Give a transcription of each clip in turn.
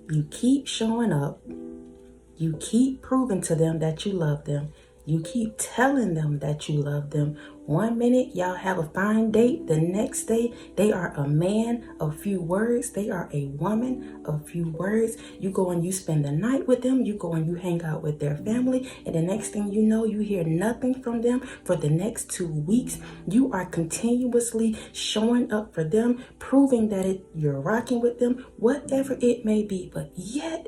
You keep showing up. You keep proving to them that you love them. You keep telling them that you love them. One minute, y'all have a fine date. The next day, they are a man of few words. They are a woman of few words. You go and you spend the night with them. You go and you hang out with their family. And the next thing you know, you hear nothing from them for the next 2 weeks. You are continuously showing up for them, proving that you're rocking with them, whatever it may be. But yet,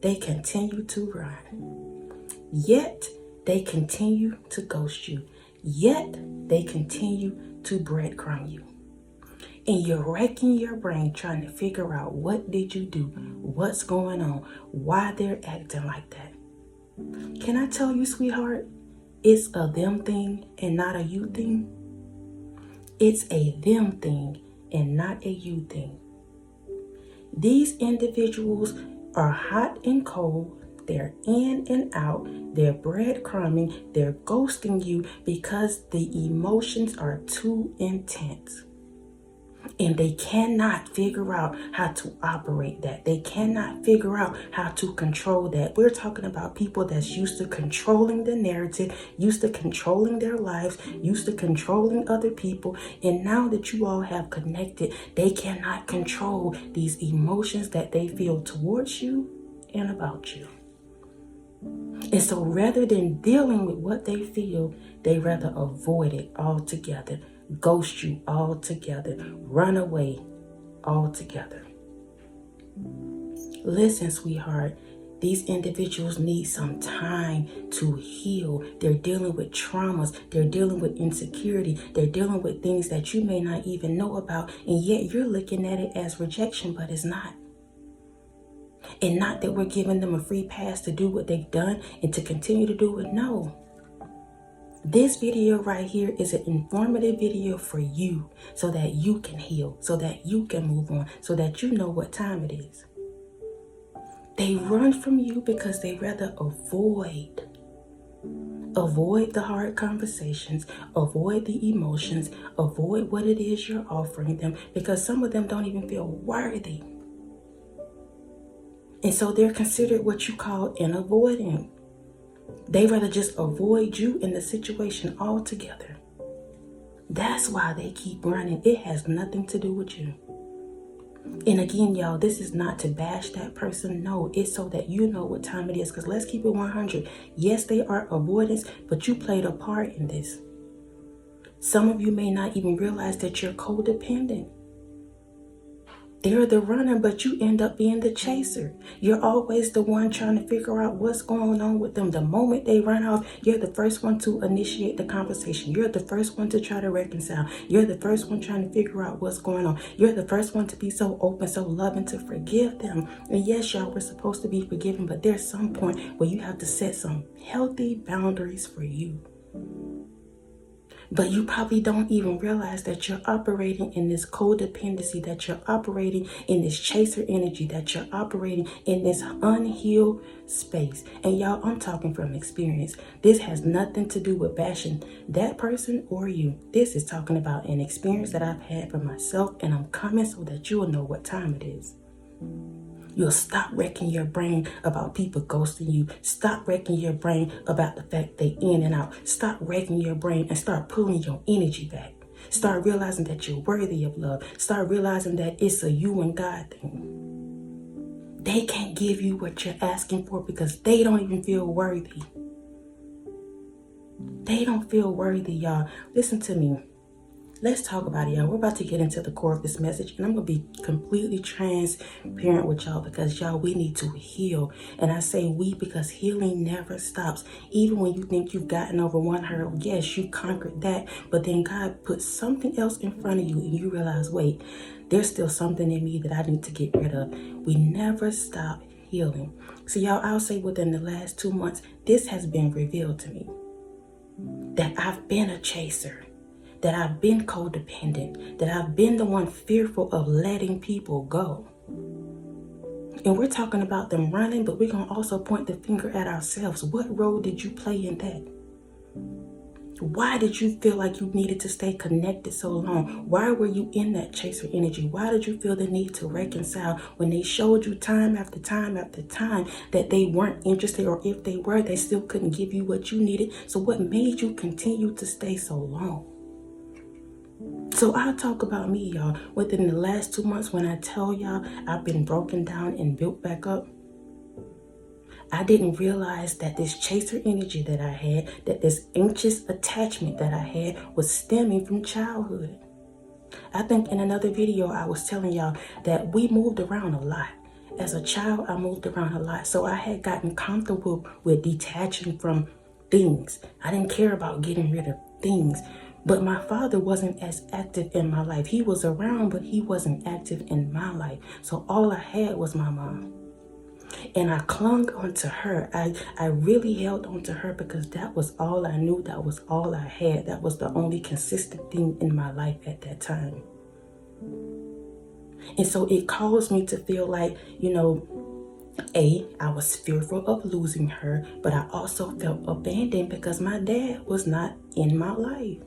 they continue to run. Yet, they continue to ghost you. Yet, they continue to breadcrumb you. And you're wrecking your brain trying to figure out what did you do, what's going on, why they're acting like that. Can I tell you, sweetheart, it's a them thing and not a you thing? It's a them thing and not a you thing. These individuals are hot and cold. They're in and out. They're breadcrumbing. They're ghosting you because the emotions are too intense. And they cannot figure out how to operate that. They cannot figure out how to control that. We're talking about people that's used to controlling the narrative, used to controlling their lives, used to controlling other people. And now that you all have connected, they cannot control these emotions that they feel towards you and about you. And so rather than dealing with what they feel, they rather avoid it altogether, ghost you altogether, run away altogether. Listen, sweetheart, these individuals need some time to heal. They're dealing with traumas. They're dealing with insecurity. They're dealing with things that you may not even know about. And yet you're looking at it as rejection, but it's not. And not that we're giving them a free pass to do what they've done and to continue to do it. No. This video right here is an informative video for you so that you can heal, so that you can move on, so that you know what time it is. They run from you because they rather avoid the hard conversations, avoid the emotions, avoid what it is you're offering them, because some of them don't even feel worthy. And so they're considered what you call an avoidant. They rather just avoid you in the situation altogether. That's why they keep running. It has nothing to do with you. And again, y'all, this is not to bash that person. No, it's so that you know what time it is. Because let's keep it 100. Yes, they are avoidance, but you played a part in this. Some of you may not even realize that you're codependent. They're the runner, but you end up being the chaser. You're always the one trying to figure out what's going on with them. The moment they run off, you're the first one to initiate the conversation. You're the first one to try to reconcile. You're the first one trying to figure out what's going on. You're the first one to be so open, so loving, to forgive them. And yes, y'all, we're supposed to be forgiven, but there's some point where you have to set some healthy boundaries for you. But you probably don't even realize that you're operating in this codependency, that you're operating in this chaser energy, that you're operating in this unhealed space. And y'all, I'm talking from experience. This has nothing to do with bashing that person or you. This is talking about an experience that I've had for myself, and I'm coming so that you'll know what time it is. You'll stop wrecking your brain about people ghosting you. Stop wrecking your brain about the fact they in and out. Stop wrecking your brain and start pulling your energy back. Start realizing that you're worthy of love. Start realizing that it's a you and God thing. They can't give you what you're asking for because they don't even feel worthy. They don't feel worthy, y'all. Listen to me. Let's talk about it, y'all. We're about to get into the core of this message, and I'm going to be completely transparent with y'all because, y'all, we need to heal. And I say we because healing never stops. Even when you think you've gotten over one hurdle, yes, you conquered that, but then God put something else in front of you, and you realize, wait, there's still something in me that I need to get rid of. We never stop healing. So, y'all, I'll say within the last 2 months, this has been revealed to me, that I've been a chaser, that I've been codependent, that I've been the one fearful of letting people go. And we're talking about them running, but we're going to also point the finger at ourselves. What role did you play in that? Why did you feel like you needed to stay connected so long? Why were you in that chaser energy? Why did you feel the need to reconcile when they showed you time after time after time that they weren't interested, or if they were, they still couldn't give you what you needed? So what made you continue to stay so long? So I'll talk about me, y'all. Within the last 2 months, when I tell y'all I've been broken down and built back up, I didn't realize that this chaser energy that I had, that this anxious attachment that I had, was stemming from childhood. I think in another video I was telling y'all that we moved around a lot. As a child, I moved around a lot. So I had gotten comfortable with detaching from things. I didn't care about getting rid of things. But my father wasn't as active in my life. He was around, but he wasn't active in my life. So all I had was my mom. And I clung onto her. I really held onto her because that was all I knew. That was all I had. That was the only consistent thing in my life at that time. And so it caused me to feel like, I was fearful of losing her, but I also felt abandoned because my dad was not in my life.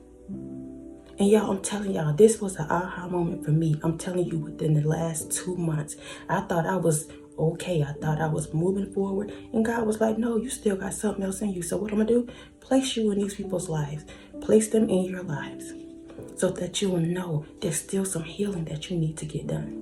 And y'all, I'm telling y'all, this was an aha moment for me. I'm telling you, within the last 2 months, I thought I was okay. I thought I was moving forward. And God was like, no, you still got something else in you. So what I'm going to do? Place you in these people's lives. Place them in your lives so that you will know there's still some healing that you need to get done.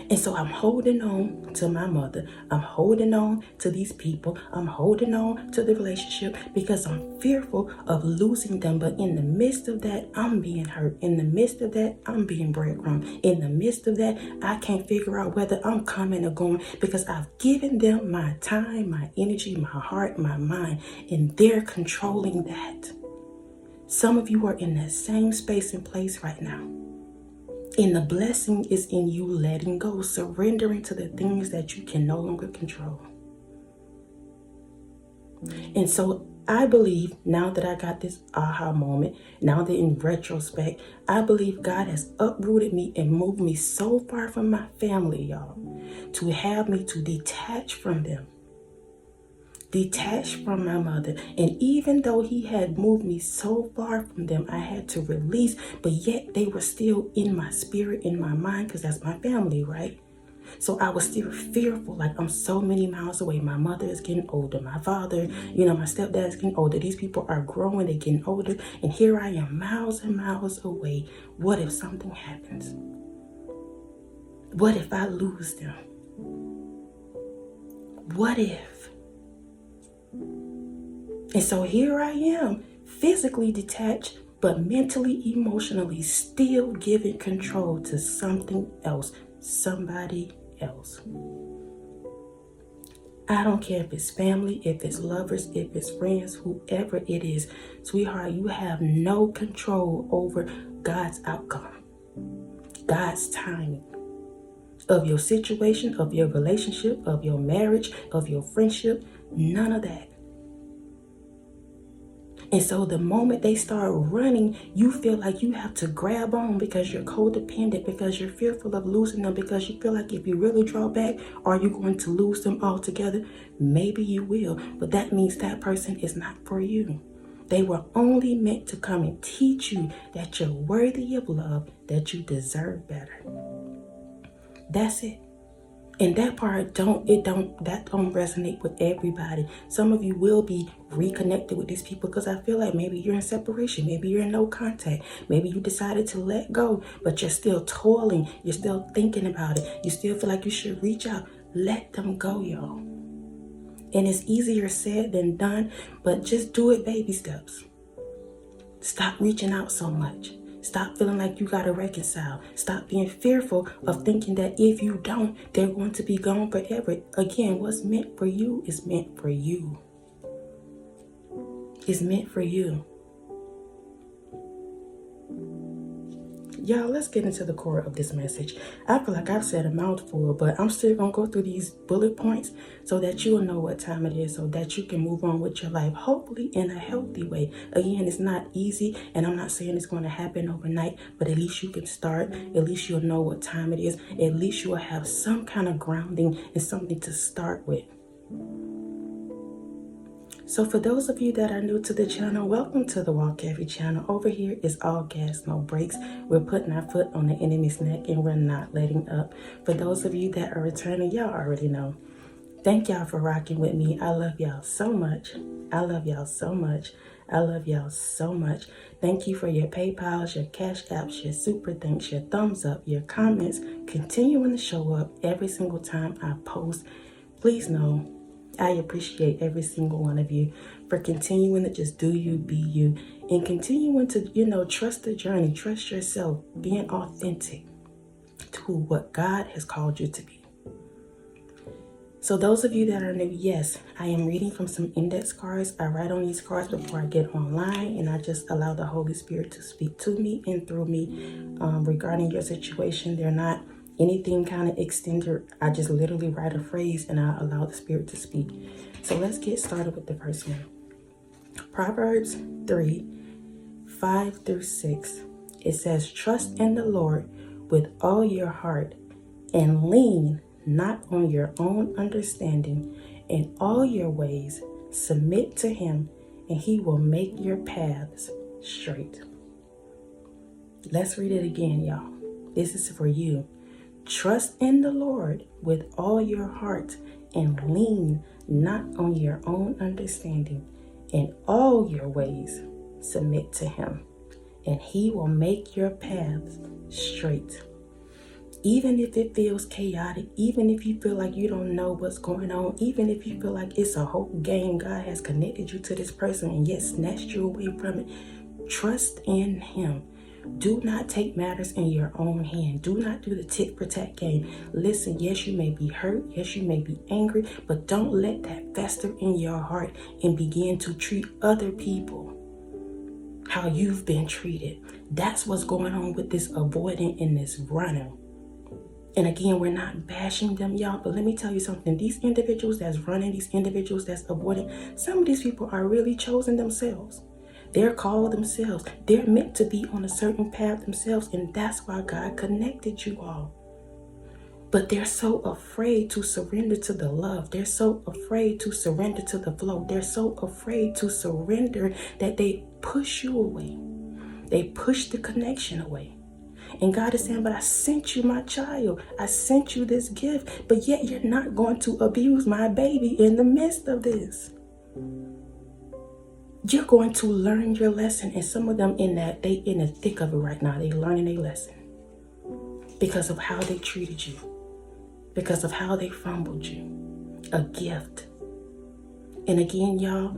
And so I'm holding on to my mother. I'm holding on to these people. I'm holding on to the relationship because I'm fearful of losing them. But in the midst of that, I'm being hurt. In the midst of that, I'm being breadcrumbed. In the midst of that, I can't figure out whether I'm coming or going because I've given them my time, my energy, my heart, my mind, and they're controlling that. Some of you are in that same space and place right now. And the blessing is in you letting go, surrendering to the things that you can no longer control. And so I believe, now that I got this aha moment, now that in retrospect, I believe God has uprooted me and moved me so far from my family, y'all, to have me to detach from them. Detached from my mother. And even though he had moved me so far from them, I had to release, but yet they were still in my spirit, in my mind, because that's my family, right? So I was still fearful, like I'm so many miles away. My mother is getting older. My father, my stepdad is getting older. These people are growing, they're getting older. And here I am, miles and miles away. What if something happens? What if I lose them? What if? And so here I am, physically detached, but mentally, emotionally still giving control to something else, somebody else. I don't care if it's family, if it's lovers, if it's friends, whoever it is. Sweetheart, you have no control over God's outcome, God's timing of your situation, of your relationship, of your marriage, of your friendship, none of that. And so the moment they start running, you feel like you have to grab on because you're codependent, because you're fearful of losing them, because you feel like if you really draw back, are you going to lose them altogether? Maybe you will, but that means that person is not for you. They were only meant to come and teach you that you're worthy of love, that you deserve better. That's it. And that part don't resonate with everybody. Some of you will be reconnected with these people because I feel like maybe you're in separation, maybe you're in no contact, maybe you decided to let go, but you're still toiling, you're still thinking about it, you still feel like you should reach out. Let them go, y'all. And it's easier said than done, but just do it baby steps. Stop reaching out so much. Stop feeling like you gotta reconcile. Stop being fearful of thinking that if you don't, they're going to be gone forever. Again, what's meant for you is meant for you. It's meant for you. Y'all, let's get into the core of this message. I feel like I've said a mouthful, but I'm still going to go through these bullet points so that you'll know what time it is, so that you can move on with your life, hopefully in a healthy way. Again, it's not easy, and I'm not saying it's going to happen overnight, but at least you can start. At least you'll know what time it is. At least you'll have some kind of grounding and something to start with. So for those of you that are new to the channel, welcome to the Walk Heavy channel. Over here is all gas, no brakes. We're putting our foot on the enemy's neck and we're not letting up. For those of you that are returning, y'all already know. Thank y'all for rocking with me. I love y'all so much. I love y'all so much. I love y'all so much. Thank you for your PayPals, your Cash Apps, your super thanks, your thumbs up, your comments, continuing to show up every single time I post. Please know I appreciate every single one of you for continuing to just do you, be you, and continuing to, trust the journey, trust yourself, being authentic to what God has called you to be. So those of you that are new, yes, I am reading from some index cards. I write on these cards before I get online, and I just allow the Holy Spirit to speak to me and through me regarding your situation. They're not anything kind of extended. I just literally write a phrase and I allow the Spirit to speak. So let's get started with the first one. Proverbs 3:5-6. It says, trust in the Lord with all your heart and lean not on your own understanding. In all your ways submit to him, and he will make your paths straight. Let's read it again, y'all. This is for you. Trust in the Lord with all your heart and lean not on your own understanding. In all your ways submit to him, and he will make your paths straight. Even if it feels chaotic, even if you feel like you don't know what's going on, even if you feel like it's a whole game, God has connected you to this person and yet snatched you away from it, trust in him. Do not take matters in your own hand. Do not do the tit for tat game. Listen, yes, you may be hurt. Yes, you may be angry, but don't let that fester in your heart and begin to treat other people how you've been treated. That's what's going on with this avoidant and this runner. And again, we're not bashing them, y'all, but let me tell you something. These individuals that's running, these individuals that's avoiding, some of these people are really chosen themselves. They're called themselves. They're meant to be on a certain path themselves, and that's why God connected you all. But they're so afraid to surrender to the love. They're so afraid to surrender to the flow. They're so afraid to surrender that they push you away. They push the connection away. And God is saying, but I sent you my child. I sent you this gift, but yet you're not going to abuse my baby in the midst of this. You're going to learn your lesson. And some of them they in the thick of it right now. They're learning their lesson because of how they treated you, because of how they fumbled you. A gift. And again, y'all,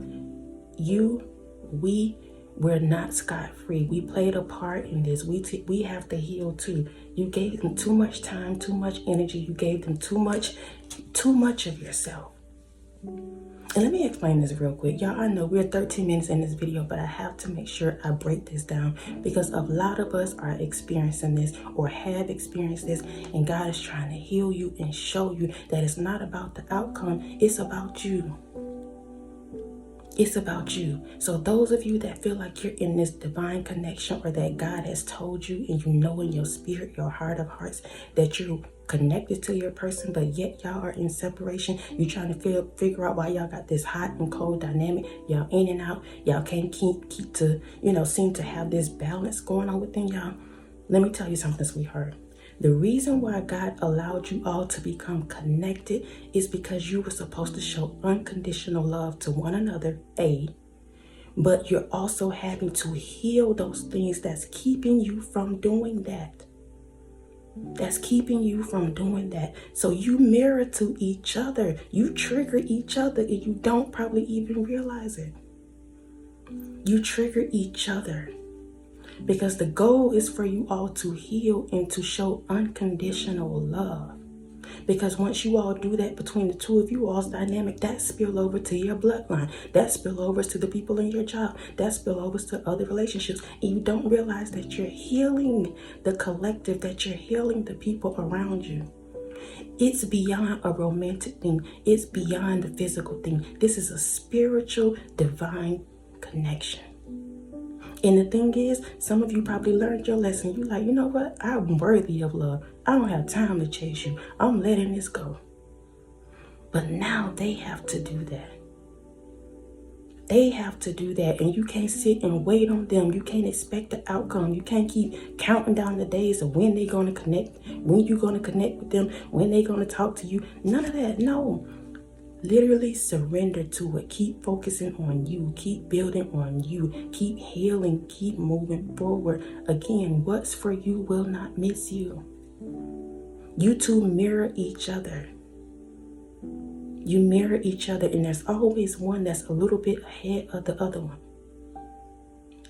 we're not scot-free. We played a part in this. We have to heal too. You gave them too much time, too much energy. You gave them too much of yourself. And let me explain this real quick. Y'all, I know we're 13 minutes in this video, but I have to make sure I break this down because a lot of us are experiencing this or have experienced this, and God is trying to heal you and show you that it's not about the outcome. It's about you. It's about you. So those of you that feel like you're in this divine connection or that God has told you and you know in your spirit, your heart of hearts, that you're connected to your person, but yet y'all are in separation. You're trying to figure out why y'all got this hot and cold dynamic. Y'all in and out. Y'all can't keep to, seem to have this balance going on within y'all. Let me tell you something, sweetheart. The reason why God allowed you all to become connected is because you were supposed to show unconditional love to one another, but you're also having to heal those things that's keeping you from doing that. That's keeping you from doing that. So you mirror to each other. You trigger each other and you don't probably even realize it. You trigger each other. Because the goal is for you all to heal and to show unconditional love. Because once you all do that between the two of you all's dynamic, that spill over to your bloodline. That spill over to the people in your job. That spill over to other relationships. And you don't realize that you're healing the collective, that you're healing the people around you. It's beyond a romantic thing. It's beyond the physical thing. This is a spiritual, divine connection. And the thing is, some of you probably learned your lesson. You're like, you know what? I'm worthy of love. I don't have time to chase you. I'm letting this go. But now they have to do that. They have to do that, and you can't sit and wait on them. You can't expect the outcome. You can't keep counting down the days of when they're going to connect, when you're going to connect with them, when they're going to talk to you. None of that. No. Literally surrender to it. Keep focusing on you. Keep building on you. Keep healing. Keep moving forward. Again, what's for you will not miss you. You two mirror each other. You mirror each other, and there's always one that's a little bit ahead of the other one.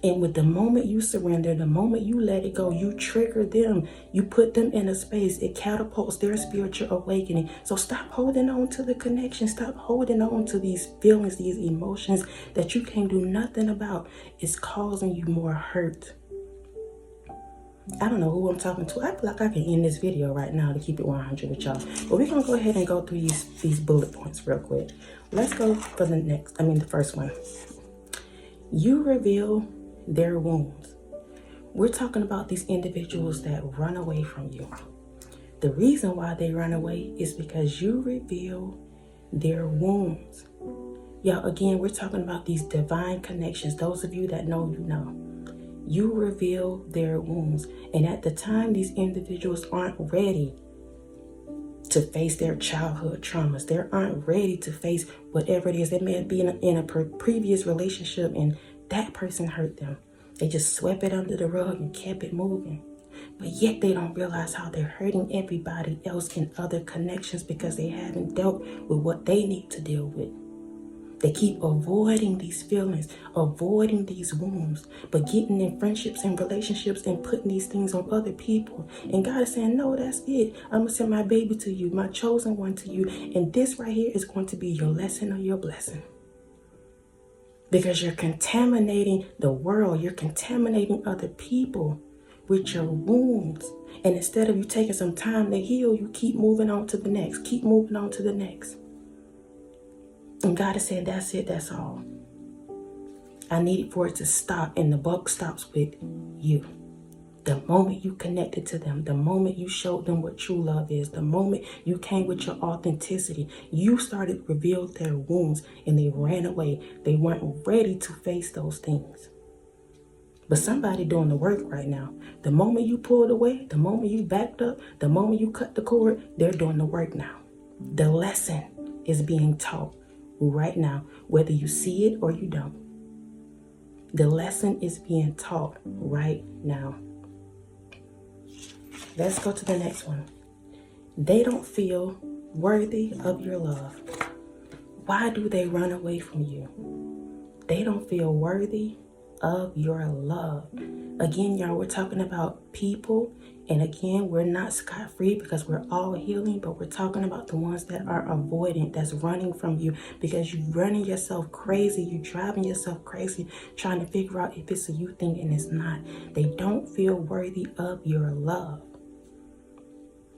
And with the moment you surrender, the moment you let it go, you trigger them. You put them in a space. It catapults their spiritual awakening. So stop holding on to the connection. Stop holding on to these feelings, these emotions that you can't do nothing about. It's causing you more hurt. I don't know who I'm talking to. I feel like I can end this video right now to keep it 100 with y'all. But we're going to go ahead and go through these bullet points real quick. Let's go for the first one. You reveal their wounds. We're talking about these individuals that run away from you. The reason why they run away is because you reveal their wounds. Y'all, again, we're talking about these divine connections. Those of you that know, you know. You reveal their wounds. And at the time, these individuals aren't ready to face their childhood traumas. They aren't ready to face whatever it is. They may have been in a previous relationship and that person hurt them. They just swept it under the rug and kept it moving. But yet they don't realize how they're hurting everybody else in other connections because they haven't dealt with what they need to deal with. They keep avoiding these feelings, avoiding these wounds, but getting in friendships and relationships and putting these things on other people. And God is saying, no, that's it. I'm going to send my baby to you, my chosen one to you. And this right here is going to be your lesson or your blessing. Because you're contaminating the world. You're contaminating other people with your wounds. And instead of you taking some time to heal, you keep moving on to the next. Keep moving on to the next. And God is saying, that's it, that's all. I needed for it to stop, and the buck stops with you. The moment you connected to them, the moment you showed them what true love is, the moment you came with your authenticity, you started to reveal their wounds, and they ran away. They weren't ready to face those things. But somebody doing the work right now. The moment you pulled away, the moment you backed up, the moment you cut the cord, they're doing the work now. The lesson is being taught right now, whether you see it or you don't. The lesson is being taught right now. Let's go to the next one. They don't feel worthy of your love. Why do they run away from you? They don't feel worthy of your love. Again, y'all, we're talking about people. And again, we're not scot-free because we're all healing, but we're talking about the ones that are avoidant, that's running from you because you're running yourself crazy. You're driving yourself crazy trying to figure out if it's a you thing, and it's not. They don't feel worthy of your love.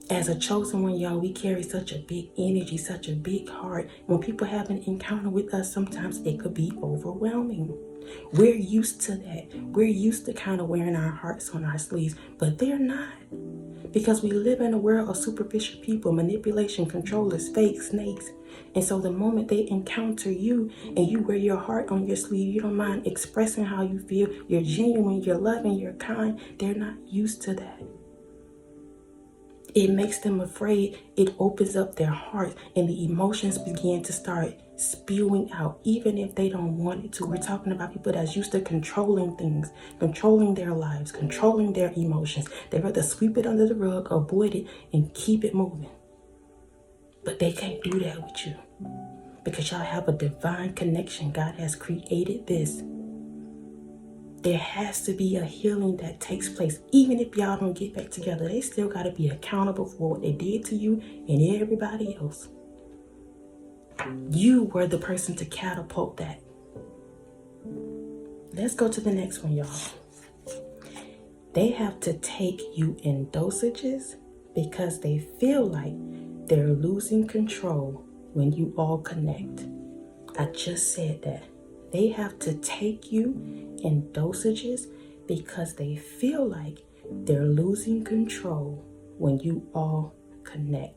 As a chosen one, y'all, we carry such a big energy, such a big heart. When people have an encounter with us, sometimes it could be overwhelming. We're used to that. We're used to kind of wearing our hearts on our sleeves, but they're not. Because we live in a world of superficial people, manipulation, controllers, fake snakes. And so the moment they encounter you and you wear your heart on your sleeve, you don't mind expressing how you feel, you're genuine, you're loving, you're kind, they're not used to that. It makes them afraid. It opens up their hearts and the emotions begin to start spewing out, even if they don't want it to. We're talking about people that's used to controlling things, controlling their lives, controlling their emotions. They rather sweep it under the rug, avoid it, and keep it moving. But they can't do that with you because y'all have a divine connection. God has created this. There has to be a healing that takes place. Even if y'all don't get back together, they still got to be accountable for what they did to you and everybody else. You were the person to catapult that. Let's go to the next one, y'all. They have to take you in dosages because they feel like they're losing control when you all connect. I just said that. They have to take you in dosages because they feel like they're losing control when you all connect.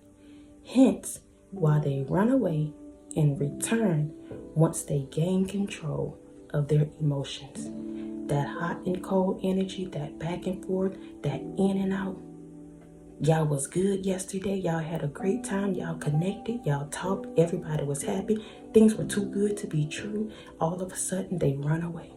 Hence, why they run away in return once they gain control of their emotions. That hot and cold energy, that back and forth, that in and out. Y'all was good yesterday. Y'all had a great time. Y'all connected. Y'all talked. Everybody was happy. Things were too good to be true. All of a sudden, they run away.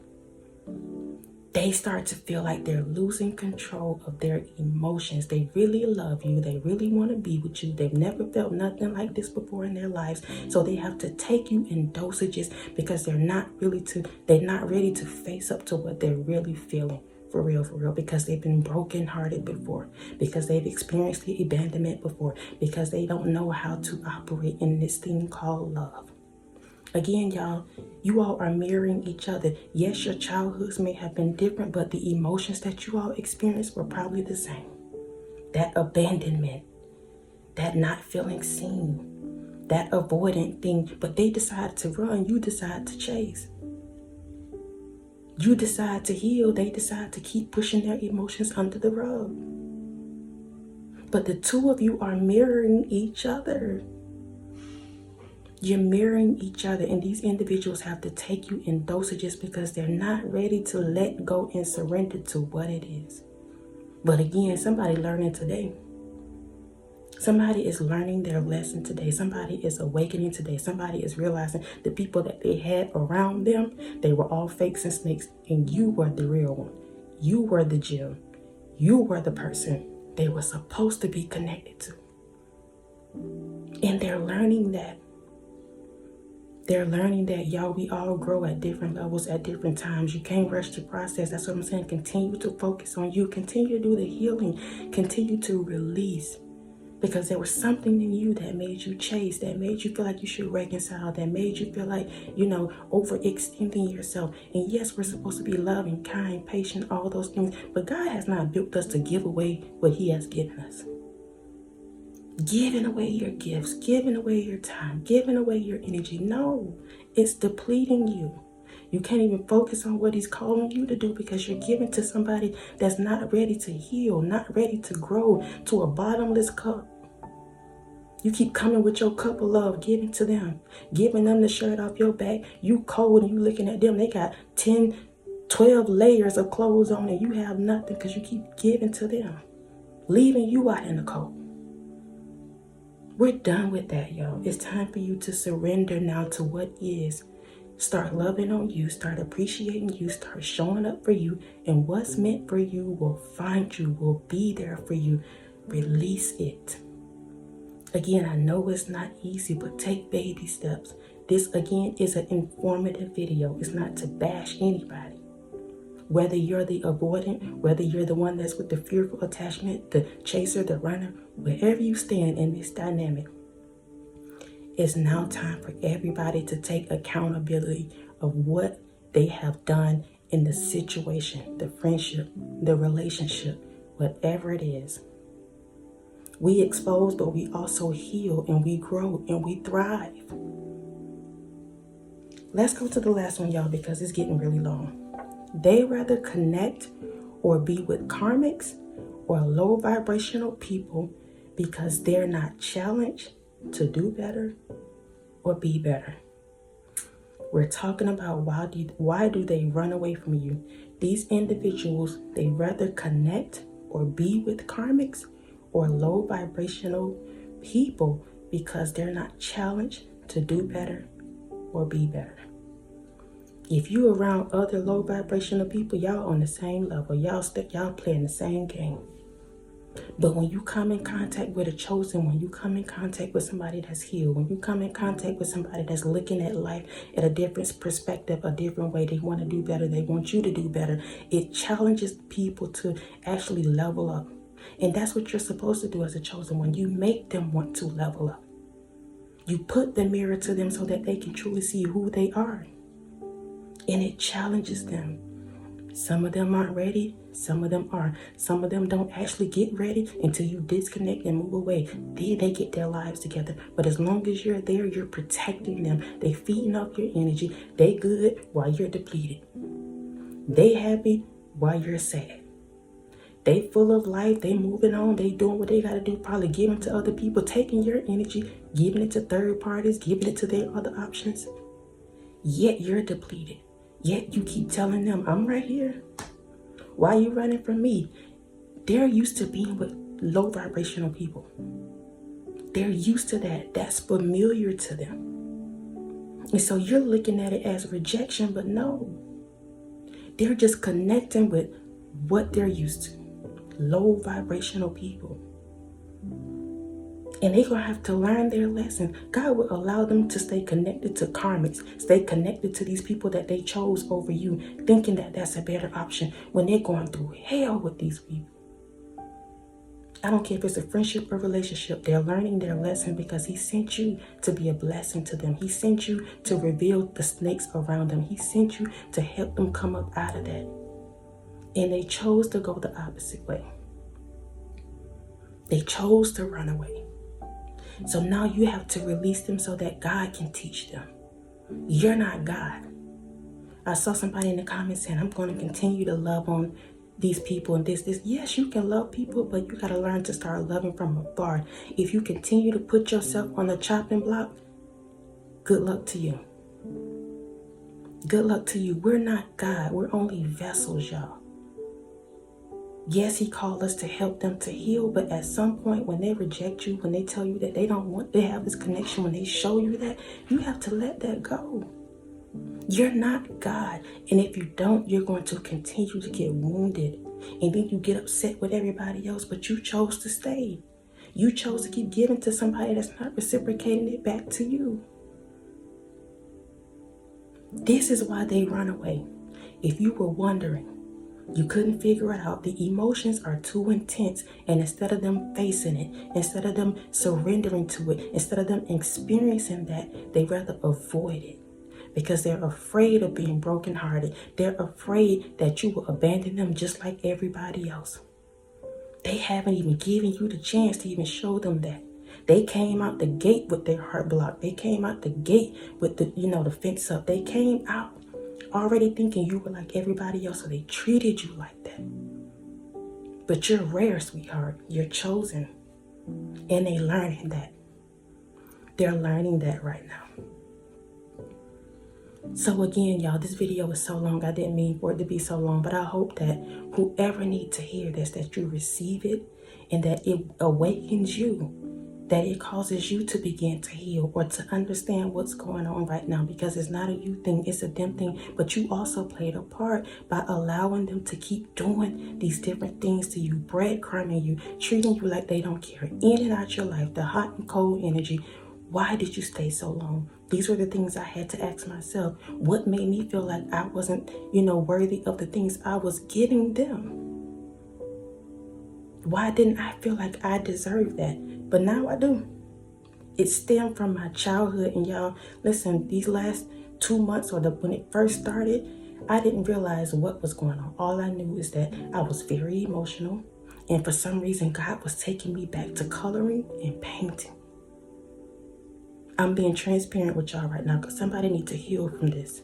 They start to feel like they're losing control of their emotions. They really love you. They really want to be with you. They've never felt nothing like this before in their lives. So they have to take you in dosages because they're not ready to face up to what they're really feeling. For real, because they've been brokenhearted before, because they've experienced the abandonment before, because they don't know how to operate in this thing called love. Again, y'all, you all are mirroring each other. Yes, your childhoods may have been different, but the emotions that you all experienced were probably the same. That abandonment, that not feeling seen, that avoidant thing, but they decide to run, you decide to chase. You decide to heal, they decide to keep pushing their emotions under the rug. But the two of you are mirroring each other. You're mirroring each other, and these individuals have to take you in dosages because they're not ready to let go and surrender to what it is. But again, somebody learning today. Somebody is learning their lesson today. Somebody is awakening today. Somebody is realizing the people that they had around them, they were all fakes and snakes, and you were the real one. You were the gem. You were the person they were supposed to be connected to. And they're learning that. They're learning that, y'all, we all grow at different levels at different times. You can't rush the process. That's what I'm saying. Continue to focus on you. Continue to do the healing. Continue to release. Because there was something in you that made you chase, that made you feel like you should reconcile, that made you feel like, overextending yourself. And yes, we're supposed to be loving, kind, patient, all those things. But God has not built us to give away what He has given us. Giving away your gifts, giving away your time, giving away your energy. No, it's depleting you. You can't even focus on what He's calling you to do because you're giving to somebody that's not ready to heal, not ready to grow, to a bottomless cup. You keep coming with your cup of love, giving to them, giving them the shirt off your back. You cold and you looking at them. They got 10, 12 layers of clothes on and you have nothing because you keep giving to them, leaving you out in the cold. We're done with that, y'all. It's time for you to surrender now to what is. Start loving on you. Start appreciating you. Start showing up for you. And what's meant for you will find you, will be there for you. Release it. Again, I know it's not easy, but take baby steps. This, again, is an informative video. It's not to bash anybody. Whether you're the avoidant, whether you're the one that's with the fearful attachment, the chaser, the runner, wherever you stand in this dynamic, it's now time for everybody to take accountability of what they have done in the situation, the friendship, the relationship, whatever it is. We expose, but we also heal and we grow and we thrive. Let's go to the last one, y'all, because it's getting really long. They rather connect or be with karmics or low vibrational people because they're not challenged to do better or be better. We're talking about why do they run away from you? These individuals, they rather connect or be with karmics or low vibrational people because they're not challenged to do better or be better. If you're around other low vibrational people, y'all on the same level. Y'all playing the same game. But when you come in contact with a chosen one, you come in contact with somebody that's healed, when you come in contact with somebody that's looking at life at a different perspective, a different way, they want to do better, they want you to do better, it challenges people to actually level up. And that's what you're supposed to do as a chosen one. You make them want to level up. You put the mirror to them so that they can truly see who they are. And it challenges them. Some of them aren't ready. Some of them are. Some of them don't actually get ready until you disconnect and move away. Then they get their lives together. But as long as you're there, you're protecting them. They feeding off your energy. They good while you're depleted. They happy while you're sad. They full of life, they moving on, they doing what they gotta do, probably giving to other people, taking your energy, giving it to third parties, giving it to their other options. Yet you're depleted. Yet you keep telling them, I'm right here. Why are you running from me? They're used to being with low vibrational people. They're used to that. That's familiar to them. And so you're looking at it as rejection, but no. They're just connecting with what they're used to. Low vibrational people. And they're going to have to learn their lesson. God will allow them to stay connected to karmics, stay connected to these people that they chose over you, thinking that that's a better option when they're going through hell with these people. I don't care if it's a friendship or relationship, they're learning their lesson because he sent you to be a blessing to them. He sent you to reveal the snakes around them. He sent you to help them come up out of that. And they chose to go the opposite way. They chose to run away. So now you have to release them so that God can teach them. You're not God. I saw somebody in the comments saying, I'm going to continue to love on these people and this. Yes, you can love people, but you got to learn to start loving from afar. If you continue to put yourself on the chopping block, good luck to you. Good luck to you. We're not God. We're only vessels, y'all. Yes, he called us to help them to heal, but at some point when they reject you, when they tell you that they don't want to have this connection, when they show you that, you have to let that go. You're not God. And if you don't, you're going to continue to get wounded. And then you get upset with everybody else, but you chose to stay. You chose to keep giving to somebody that's not reciprocating it back to you. This is why they run away. If you were wondering, you couldn't figure it out, the emotions are too intense, and instead of them facing it, instead of them surrendering to it, instead of them experiencing that, they rather avoid it because they're afraid of being brokenhearted. They're afraid that you will abandon them just like everybody else. They haven't even given you the chance to even show them that. They came out the gate with their heart blocked. They came out the gate with the fence up. They came out already thinking you were like everybody else, so they treated you like that. But you're rare, sweetheart. You're chosen. And they learning that. They're learning that right now. So again, y'all, this video is so long. I didn't mean for it to be so long, but I hope that whoever needs to hear this, that you receive it and that it awakens you, that it causes you to begin to heal or to understand what's going on right now, because it's not a you thing, it's a them thing. But you also played a part by allowing them to keep doing these different things to you, breadcrumbing you, treating you like they don't care, in and out your life, the hot and cold energy. Why did you stay so long? These were the things I had to ask myself. What made me feel like I wasn't, worthy of the things I was giving them? Why didn't I feel like I deserved that? But now I do. It stemmed from my childhood. And y'all, listen, these last 2 months when it first started, I didn't realize what was going on. All I knew is that I was very emotional. And for some reason, God was taking me back to coloring and painting. I'm being transparent with y'all right now because somebody needs to heal from this.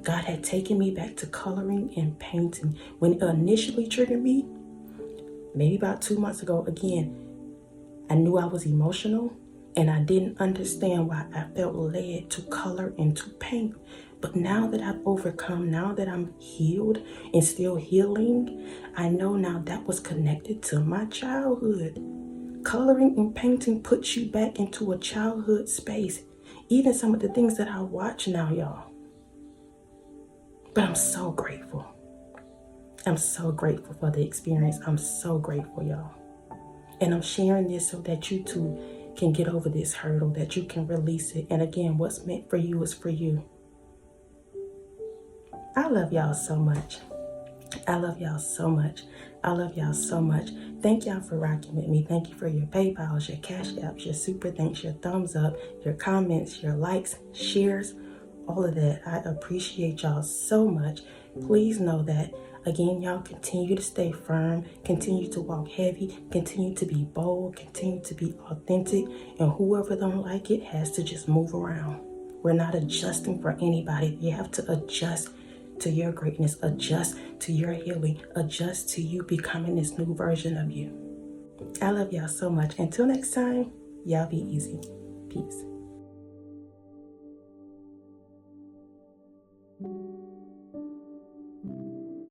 God had taken me back to coloring and painting. When it initially triggered me, maybe about 2 months ago, again, I knew I was emotional and I didn't understand why I felt led to color and to paint. But now that I've overcome, now that I'm healed and still healing, I know now that was connected to my childhood. Coloring and painting puts you back into a childhood space. Even some of the things that I watch now, y'all. But I'm so grateful. I'm so grateful for the experience. I'm so grateful, y'all. And I'm sharing this so that you too can get over this hurdle, that you can release it. And again, what's meant for you is for you. I love y'all so much. I love y'all so much. I love y'all so much. Thank y'all for rocking with me. Thank you for your PayPals, your Cashapp, your super thanks, your thumbs up, your comments, your likes, shares, all of that. I appreciate y'all so much. Please know that, again, y'all continue to stay firm, continue to walk heavy, continue to be bold, continue to be authentic, and whoever don't like it has to just move around. We're not adjusting for anybody. You have to adjust to your greatness, adjust to your healing, adjust to you becoming this new version of you. I love y'all so much. Until next time, y'all be easy. Peace.